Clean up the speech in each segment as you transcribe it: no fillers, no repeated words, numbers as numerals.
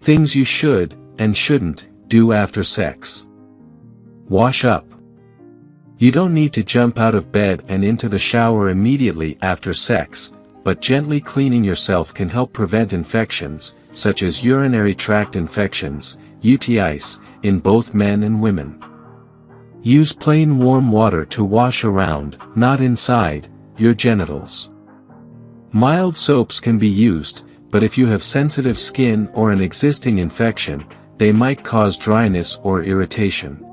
Things you should, and shouldn't, do after sex. Wash up. You don't need to jump out of bed and into the shower immediately after sex, but gently cleaning yourself can help prevent infections, such as urinary tract infections, UTIs, in both men and women. Use plain warm water to wash around, not inside, your genitals. Mild soaps can be used, but if you have sensitive skin or an existing infection, they might cause dryness or irritation.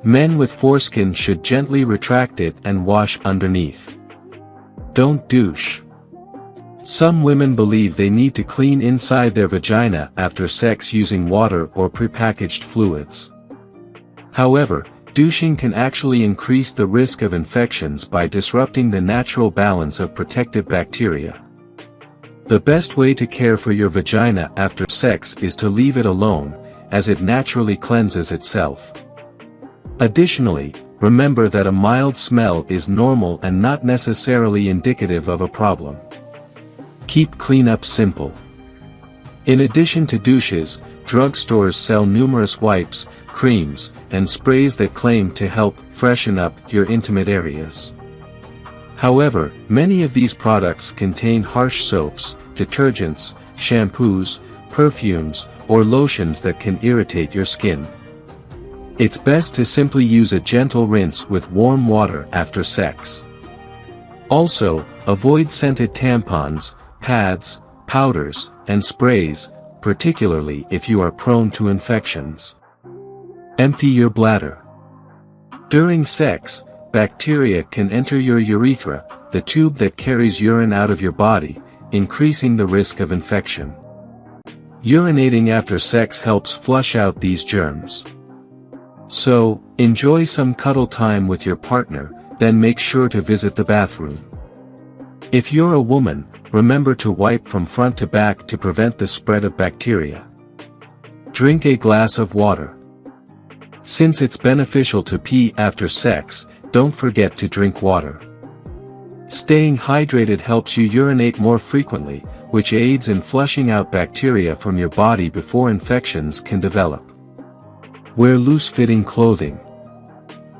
Men with foreskin should gently retract it and wash underneath. Don't douche. Some women believe they need to clean inside their vagina after sex using water or prepackaged fluids. However, douching can actually increase the risk of infections by disrupting the natural balance of protective bacteria. The best way to care for your vagina after sex is to leave it alone, as it naturally cleanses itself. Additionally, remember that a mild smell is normal and not necessarily indicative of a problem. Keep cleanup simple. In addition to douches, drugstores sell numerous wipes, creams, and sprays that claim to help freshen up your intimate areas. However, many of these products contain harsh soaps, detergents, shampoos, perfumes, or lotions that can irritate your skin. It's best to simply use a gentle rinse with warm water after sex. Also, avoid scented tampons, pads, powders, and sprays, particularly if you are prone to infections. Empty your bladder. During sex, bacteria can enter your urethra, the tube that carries urine out of your body, increasing the risk of infection. Urinating after sex helps flush out these germs. So, enjoy some cuddle time with your partner, then make sure to visit the bathroom. If you're a woman, remember to wipe from front to back to prevent the spread of bacteria. Drink a glass of water. Since it's beneficial to pee after sex, don't forget to drink water. Staying hydrated helps you urinate more frequently, which aids in flushing out bacteria from your body before infections can develop. Wear loose-fitting clothing.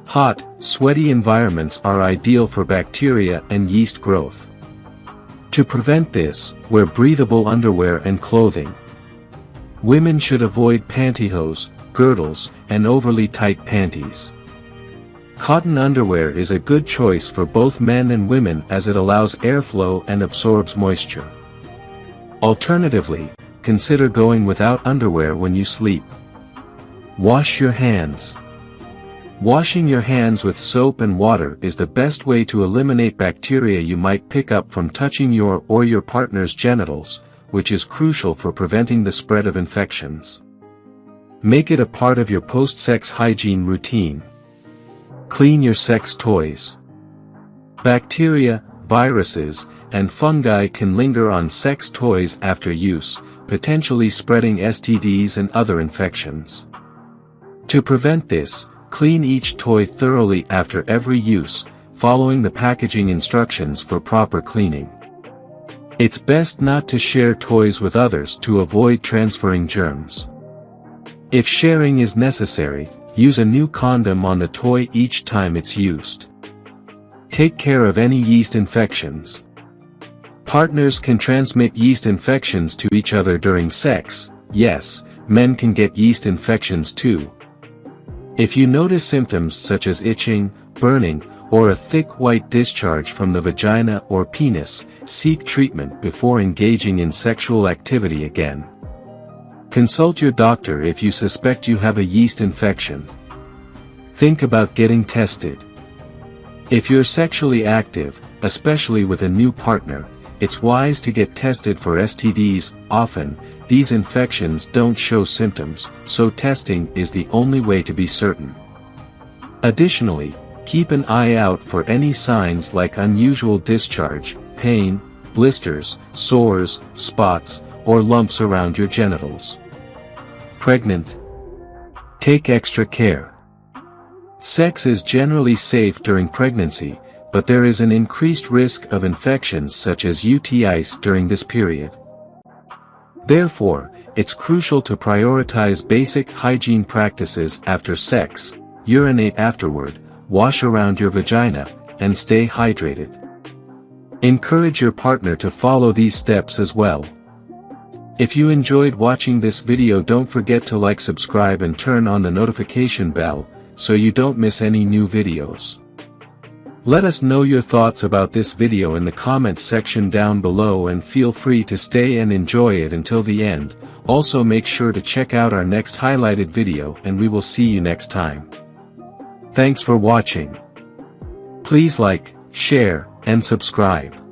Hot, sweaty environments are ideal for bacteria and yeast growth. To prevent this, wear breathable underwear and clothing. Women should avoid pantyhose, girdles, and overly tight panties. Cotton underwear is a good choice for both men and women as it allows airflow and absorbs moisture. Alternatively, consider going without underwear when you sleep. Wash your hands. Washing your hands with soap and water is the best way to eliminate bacteria you might pick up from touching your or your partner's genitals, which is crucial for preventing the spread of infections. Make it a part of your post-sex hygiene routine. Clean your sex toys. Bacteria, viruses, and fungi can linger on sex toys after use, potentially spreading STDs and other infections. To prevent this, clean each toy thoroughly after every use, following the packaging instructions for proper cleaning. It's best not to share toys with others to avoid transferring germs. If sharing is necessary, use a new condom on the toy each time it's used. Take care of any yeast infections. Partners can transmit yeast infections to each other during sex. Yes, men can get yeast infections too. If you notice symptoms such as itching, burning, or a thick white discharge from the vagina or penis, seek treatment before engaging in sexual activity again. Consult your doctor if you suspect you have a yeast infection. Think about getting tested. If you're sexually active, especially with a new partner, it's wise to get tested for STDs. Often, these infections don't show symptoms, so testing is the only way to be certain. Additionally, keep an eye out for any signs like unusual discharge, pain, blisters, sores, spots, or lumps around your genitals. Pregnant? Take extra care. Sex is generally safe during pregnancy, but there is an increased risk of infections such as UTIs during this period. Therefore, it's crucial to prioritize basic hygiene practices after sex, urinate afterward, wash around your vagina, and stay hydrated. Encourage your partner to follow these steps as well. If you enjoyed watching this video, don't forget to like, subscribe and turn on the notification bell, so you don't miss any new videos. Let us know your thoughts about this video in the comments section down below, and feel free to stay and enjoy it until the end. Also make sure to check out our next highlighted video, and we will see you next time. Thanks for watching. Please like, share, and subscribe.